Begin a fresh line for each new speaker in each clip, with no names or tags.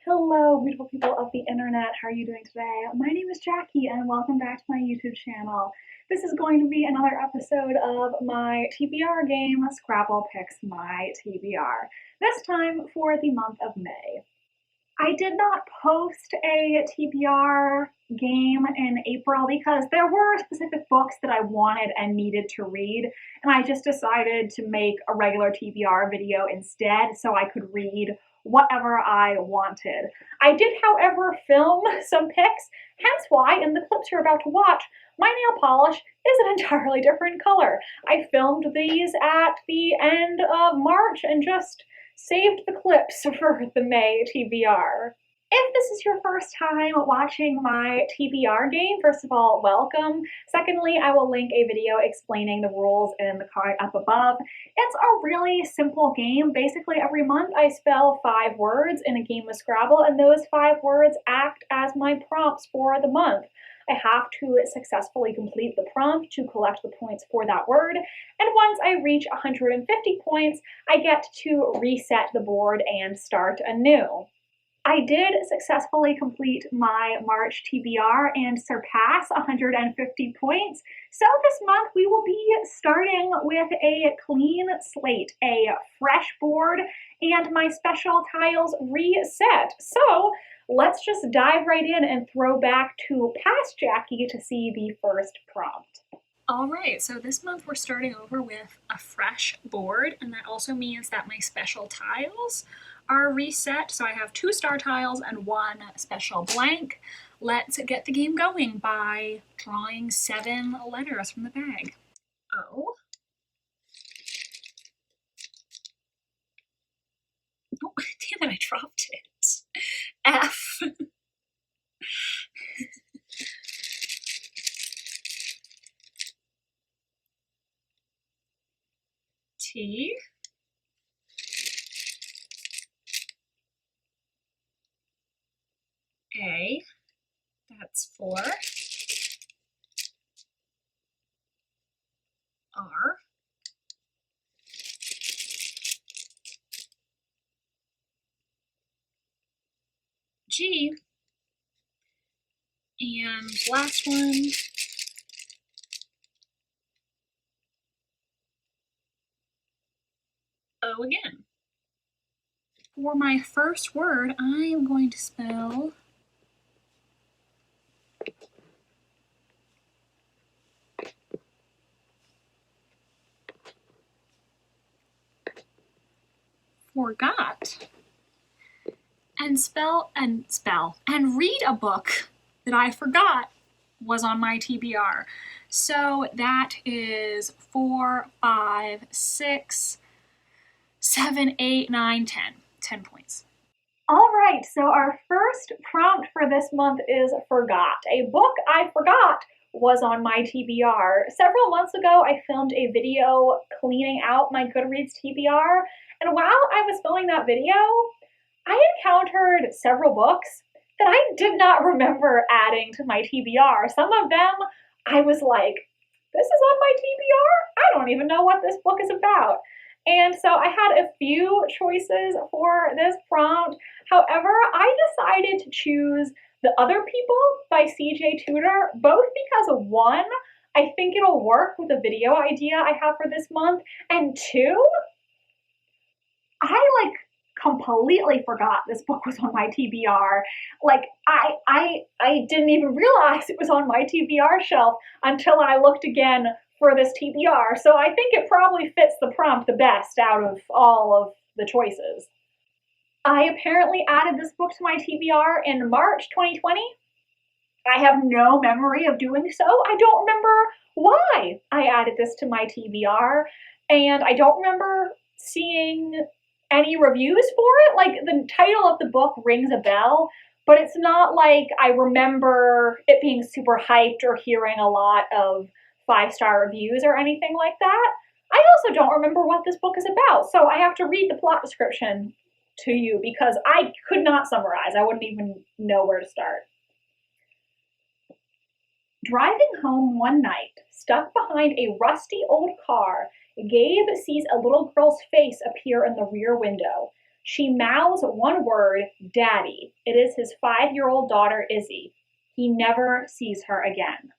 Hello, beautiful people of the internet. How are you doing today? My name is Jackie and welcome back to my YouTube channel. This is going to be another episode of my TBR game, Scrabble Picks My TBR, this time for the month of May. I did not post a TBR game in April because there were specific books that I wanted and needed to read, and I just decided to make a regular TBR video instead so I could read whatever I wanted. I did, however, film some picks, hence why in the clips you're about to watch, my nail polish is an entirely different color. I filmed these at the end of March and just saved the clips for the May TBR. If this is your first time watching my TBR game, first of all, welcome. Secondly, I will link a video explaining the rules in the card up above. It's a really simple game. Basically, every month I spell 5 words in a game of Scrabble, and those 5 words act as my prompts for the month. I have to successfully complete the prompt to collect the points for that word, and once I reach 150 points, I get to reset the board and start anew. I did successfully complete my March TBR and surpass 150 points, so this month we will be starting with a clean slate, a fresh board, and my special tiles reset. So let's just dive right in and throw back to past Jackie to see the first prompt.
All right, so this month we're starting over with a fresh board, and that also means that my special tiles are reset. So I have 2 star tiles and 1 special blank. Let's get the game going by drawing 7 letters from the bag. O. Oh, damn it, I dropped it. F. T. A, that's 4. R. G. And last one, O again. For my first word, I am going to spell forgot, and read a book that I forgot was on my TBR. So that is 4, 5, 6, 7, 8, 9, 10. 10 points.
All right, so our first prompt for this month is forgot. A book I forgot was on my TBR. Several months ago, I filmed a video cleaning out my Goodreads TBR, and while I was filming that video, I encountered several books that I did not remember adding to my TBR. Some of them, I was like, this is on my TBR? I don't even know what this book is about. And so I had a few choices for this prompt. However, I decided to choose The Other People by CJ Tudor, both because 1, I think it'll work with the video idea I have for this month, and 2, I completely forgot this book was on my TBR. I didn't even realize it was on my TBR shelf until I looked again for this TBR, so I think it probably fits the prompt the best out of all of the choices. I apparently added this book to my TBR in March 2020. I have no memory of doing so. I don't remember why I added this to my TBR, and I don't remember seeing any reviews for it. Like, the title of the book rings a bell, but it's not like I remember it being super hyped or hearing a lot of 5-star reviews or anything like that. I also don't remember what this book is about, so I have to read the plot description to you because I could not summarize. I wouldn't even know where to start. Driving home one night, stuck behind a rusty old car, Gabe sees a little girl's face appear in the rear window. She mouths one word, Daddy. It is his 5-year-old daughter, Izzy. He never sees her again.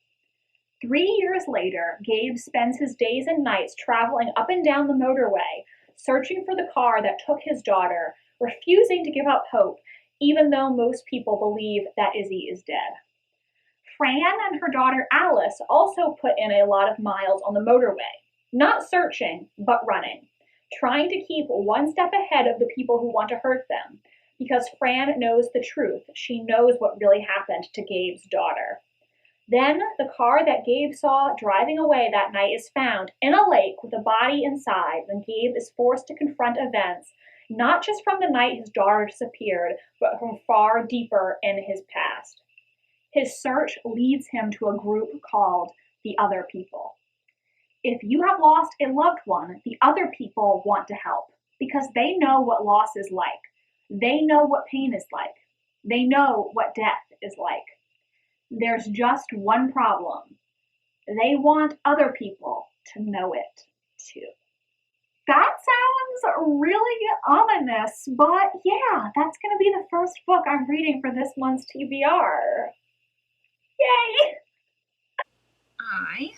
3 years later, Gabe spends his days and nights traveling up and down the motorway, searching for the car that took his daughter, refusing to give up hope, even though most people believe that Izzy is dead. Fran and her daughter Alice also put in a lot of miles on the motorway, not searching, but running, trying to keep one step ahead of the people who want to hurt them, because Fran knows the truth. She knows what really happened to Gabe's daughter. Then the car that Gabe saw driving away that night is found in a lake with a body inside when Gabe is forced to confront events, not just from the night his daughter disappeared, but from far deeper in his past. His search leads him to a group called the Other People. If you have lost a loved one, the other people want to help because they know what loss is like. They know what pain is like. They know what death is like. There's just one problem. They want other people to know it too. That sounds really ominous, but yeah, that's going to be the first book I'm reading for this month's TBR. Yay!
I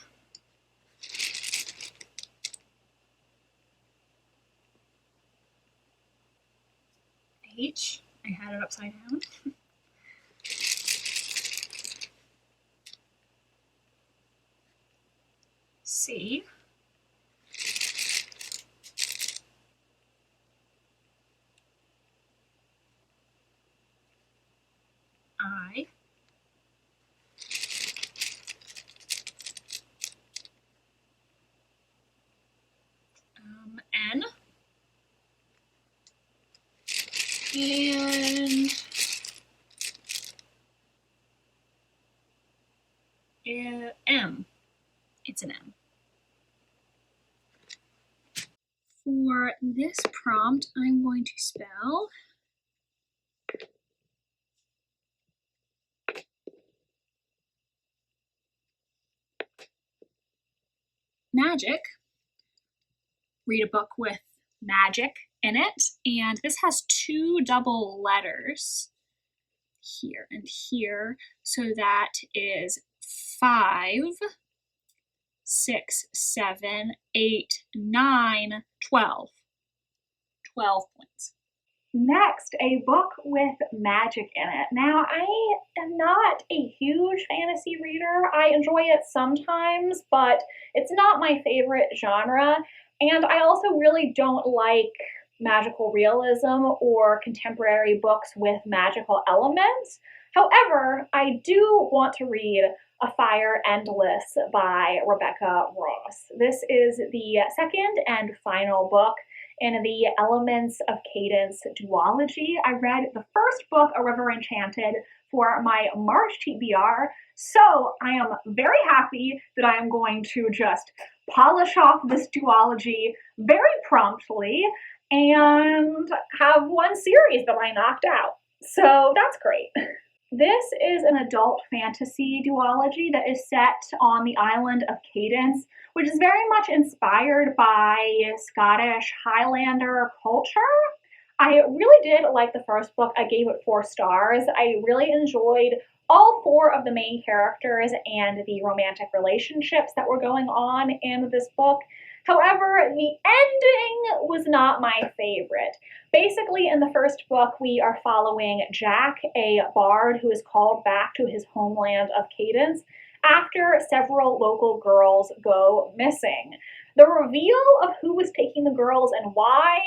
H. I had it upside down. C. I. N. And M. It's an M. For this prompt, I'm going to spell magic. Read a book with magic in it, and this has 2 double letters here and here, so that is 5, 6, 7, 8, 9, 12. 12 points.
Next, a book with magic in it. Now, I am not a huge fantasy reader. I enjoy it sometimes, but it's not my favorite genre. And I also really don't like magical realism or contemporary books with magical elements. However, I do want to read A Fire Endless by Rebecca Ross. This is the second and final book in the Elements of Cadence duology. I read the first book, A River Enchanted, for my March TBR, so I am very happy that I am going to just polish off this duology very promptly and have one series that I knocked out. So that's great. This is an adult fantasy duology that is set on the island of Cadence, which is very much inspired by Scottish Highlander culture. I really did like the first book. I gave it 4 stars. I really enjoyed all 4 of the main characters and the romantic relationships that were going on in this book. However, the ending was not my favorite. Basically, in the first book, we are following Jack, a bard who is called back to his homeland of Cadence after several local girls go missing. The reveal of who was taking the girls and why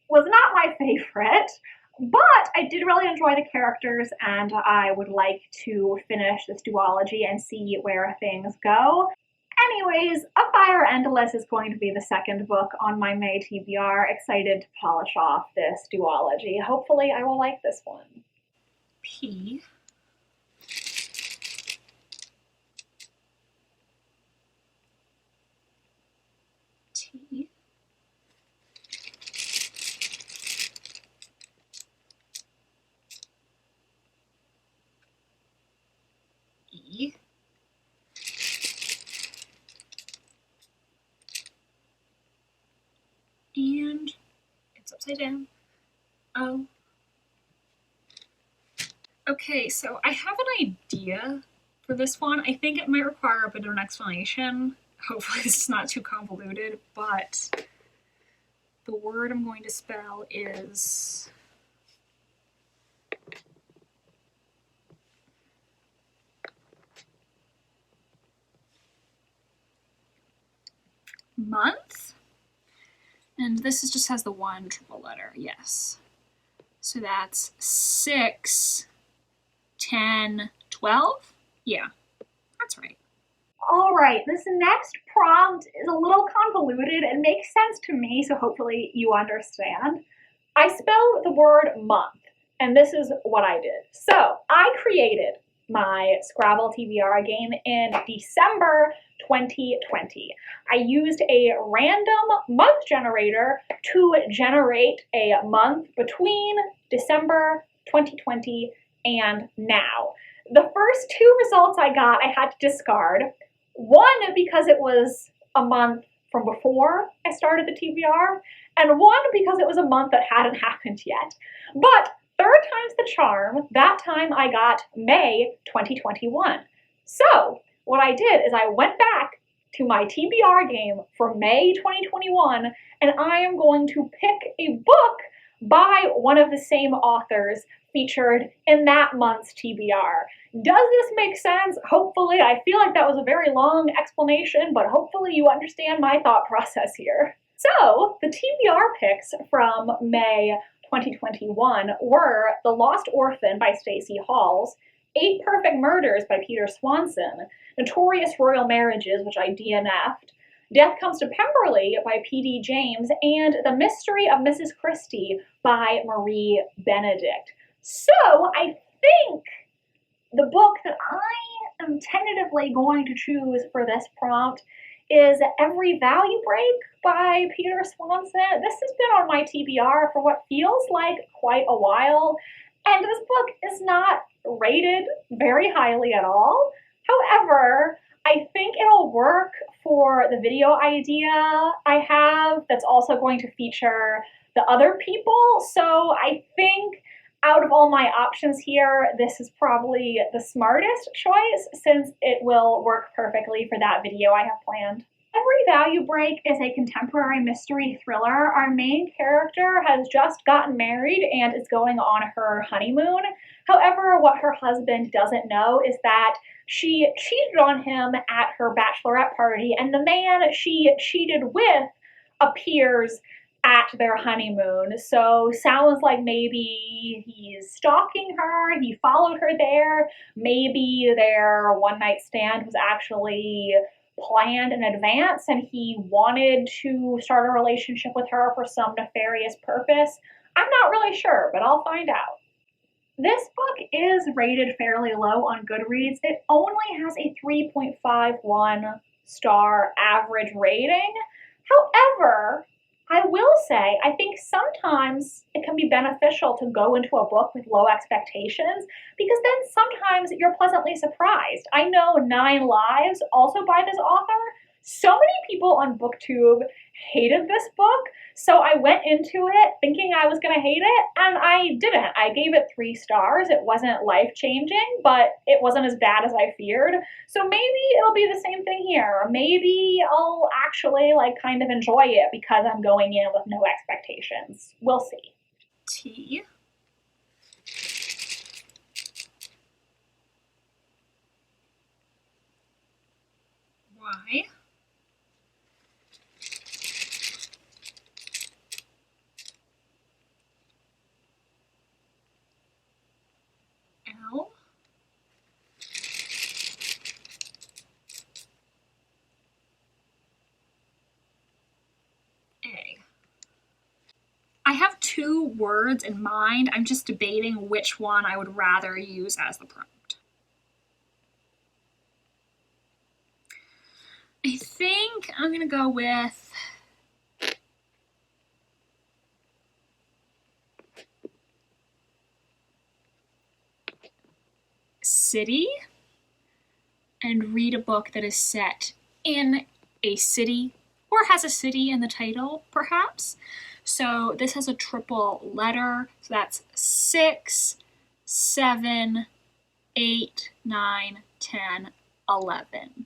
was not my favorite, but I did really enjoy the characters, and I would like to finish this duology and see where things go. Anyways, A Fire Endless is going to be the second book on my May TBR. Excited to polish off this duology. Hopefully I will like this one.
P. T. E. And it's upside upside down. O. Okay, so I have an idea for this one. I think it might require a bit of an explanation. Hopefully this is not too convoluted, but the word I'm going to spell is month. And this is just has the one triple letter, yes. So that's 6, 10, 12? Yeah, that's right.
All right, this next prompt is a little convoluted and makes sense to me, so hopefully you understand. I spelled the word month, and this is what I did. So I created my Scrabble TBR game in December 2020. I used a random month generator to generate a month between December 2020 and now. The first two results I got, I had to discard. One, because it was a month from before I started the TBR, and one, because it was a month that hadn't happened yet. But third time's the charm. That time I got May 2021. So what I did is I went back to my TBR game for May 2021, and I am going to pick a book by one of the same authors featured in that month's TBR. Does this make sense? Hopefully. I feel like that was a very long explanation, but hopefully you understand my thought process here. So the TBR picks from May 2021 were The Lost Orphan by Stacey Halls, 8 Perfect Murders by Peter Swanson, Notorious Royal Marriages, which I DNF'd, Death Comes to Pemberley by P.D. James, and The Mystery of Mrs. Christie by Marie Benedict. So I think the book that I am tentatively going to choose for this prompt is Every Value Break by Peter Swanson. This has been on my TBR for what feels like quite a while, and this book is not rated very highly at all. However, I think it'll work for the video idea I have that's also going to feature the other people. So I think out of all my options here, this is probably the smartest choice since it will work perfectly for that video I have planned. Every Value Break is a contemporary mystery thriller. Our main character has just gotten married and is going on her honeymoon. However, what her husband doesn't know is that she cheated on him at her bachelorette party, and the man she cheated with appears at their honeymoon. So sounds like maybe he's stalking her, he followed her there, maybe their one-night stand was actually planned in advance and he wanted to start a relationship with her for some nefarious purpose. I'm not really sure, but I'll find out. This book is rated fairly low on Goodreads. It only has a 3.51 star average rating. However, I will say, I think sometimes it can be beneficial to go into a book with low expectations because then sometimes you're pleasantly surprised. I know 9 Lives, also by this author, so many people on BookTube hated this book, so I went into it thinking I was going to hate it, and I didn't. I gave it 3 stars. It wasn't life-changing, but it wasn't as bad as I feared. So maybe it'll be the same thing here. Maybe I'll actually kind of enjoy it because I'm going in with no expectations. We'll see.
T. Y. L. A. I have 2 words in mind. I'm just debating which one I would rather use as the prompt. I think I'm gonna go with city and read a book that is set in a city or has a city in the title, perhaps. So this has a triple letter. So that's 6, 7, 8, 9, 10, 11.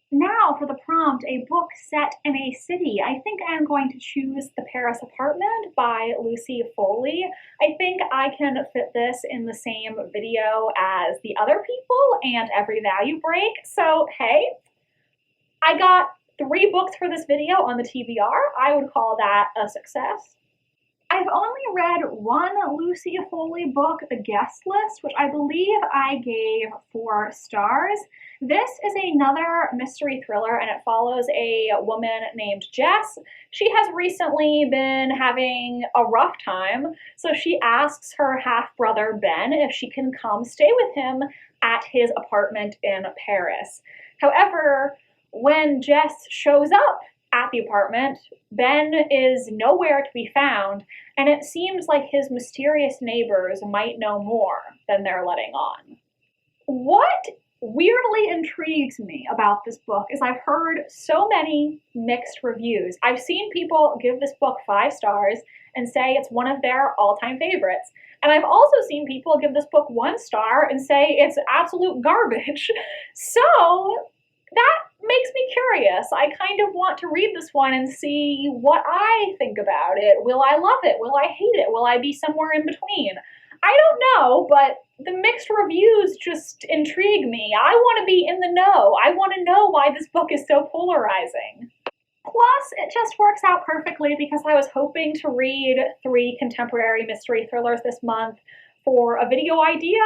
Now for the prompt, a book set in a city. I think I'm going to choose The Paris Apartment by Lucy Foley. I think I can fit this in the same video as the other people and Every Value Break. So hey, I got 3 books for this video on the TBR. I would call that a success. I've only read one Lucy Foley book, The Guest List, which I believe I gave 4 stars. This is another mystery thriller, and it follows a woman named Jess. She has recently been having a rough time, so she asks her half-brother Ben if she can come stay with him at his apartment in Paris. However, when Jess shows up at the apartment, Ben is nowhere to be found, and it seems like his mysterious neighbors might know more than they're letting on. What weirdly intrigues me about this book is I've heard so many mixed reviews. I've seen people give this book 5 stars and say it's one of their all-time favorites. And I've also seen people give this book 1 star and say it's absolute garbage. So that makes me curious. I kind of want to read this one and see what I think about it. Will I love it? Will I hate it? Will I be somewhere in between? I don't know, but the mixed reviews just intrigue me. I want to be in the know. I want to know why this book is so polarizing. Plus, it just works out perfectly because I was hoping to read 3 contemporary mystery thrillers this month for a video idea,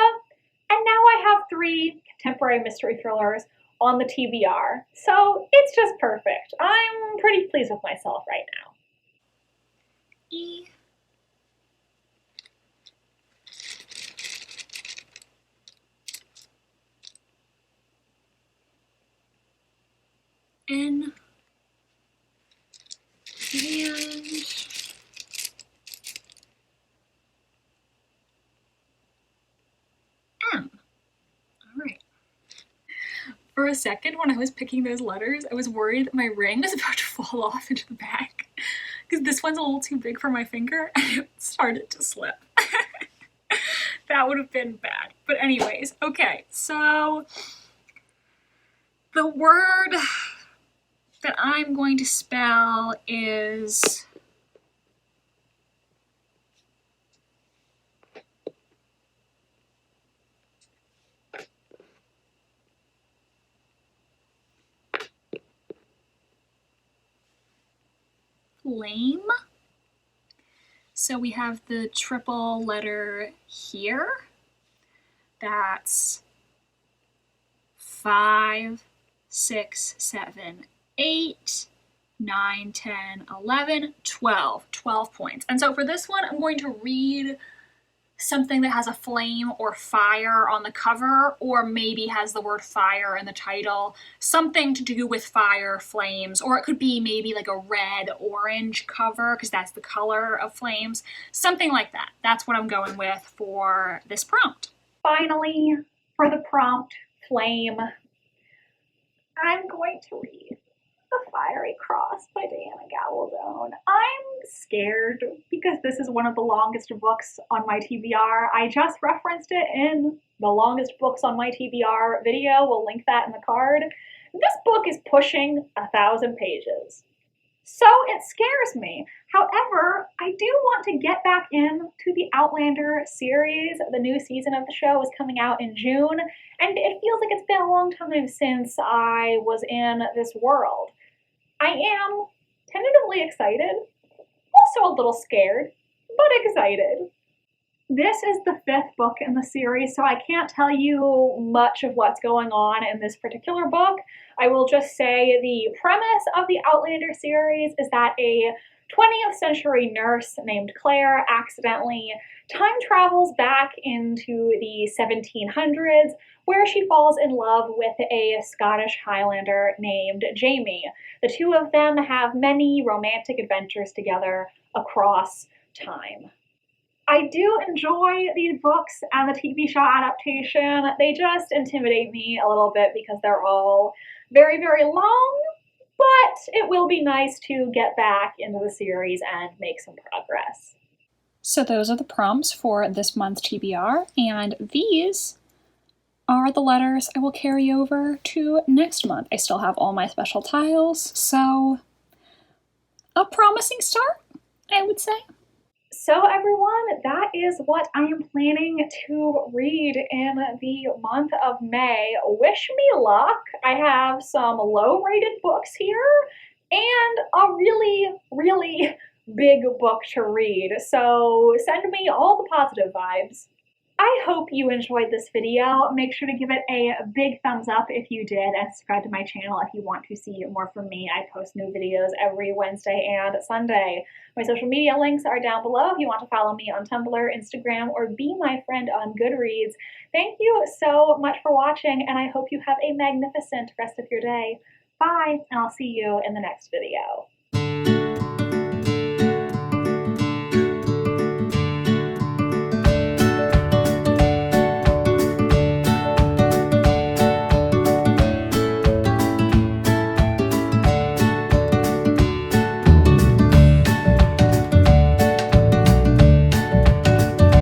and now I have 3 contemporary mystery thrillers on the TBR. So it's just perfect. I'm pretty pleased with myself right now.
E. N. And M. All right. For a second, when I was picking those letters, I was worried that my ring was about to fall off into the bag because this one's a little too big for my finger and it started to slip. That would have been bad. But anyways, okay, so the word that I'm going to spell is flame. So we have the triple letter here. That's 5, 6, 7, 8, 9, 10, 11, 12. 12 points. And so for this one, I'm going to read something that has a flame or fire on the cover, or maybe has the word fire in the title. Something to do with fire, flames, or it could be maybe like a red-orange cover, because that's the color of flames. Something like that. That's what I'm going with for this prompt.
Finally, for the prompt, flame, I'm going to read The Fiery Cross by Diana Gabaldon. I'm scared because this is one of the longest books on my TBR. I just referenced it in the longest books on my TBR video. We'll link that in the card. This book is pushing 1,000 pages. So it scares me. However, I do want to get back into the Outlander series. The new season of the show is coming out in June, and it feels like it's been a long time since I was in this world. I am tentatively excited, also a little scared, but excited. This is the 5th book in the series, so I can't tell you much of what's going on in this particular book. I will just say the premise of the Outlander series is that a 20th century nurse named Claire accidentally time travels back into the 1700s, where she falls in love with a Scottish Highlander named Jamie. The two of them have many romantic adventures together across time. I do enjoy these books and the TV show adaptation. They just intimidate me a little bit because they're all very, very long, but it will be nice to get back into the series and make some progress.
So those are the prompts for this month's TBR, and these are the letters I will carry over to next month. I still have all my special tiles, so a promising start, I would say.
So everyone, that is what I am planning to read in the month of May. Wish me luck. I have some low-rated books here and a really, really big book to read. So send me all the positive vibes. I hope you enjoyed this video. Make sure to give it a big thumbs up if you did, and subscribe to my channel if you want to see more from me. I post new videos every Wednesday and Sunday. My social media links are down below if you want to follow me on Tumblr, Instagram, or be my friend on Goodreads. Thank you so much for watching, and I hope you have a magnificent rest of your day. Bye, and I'll see you in the next video.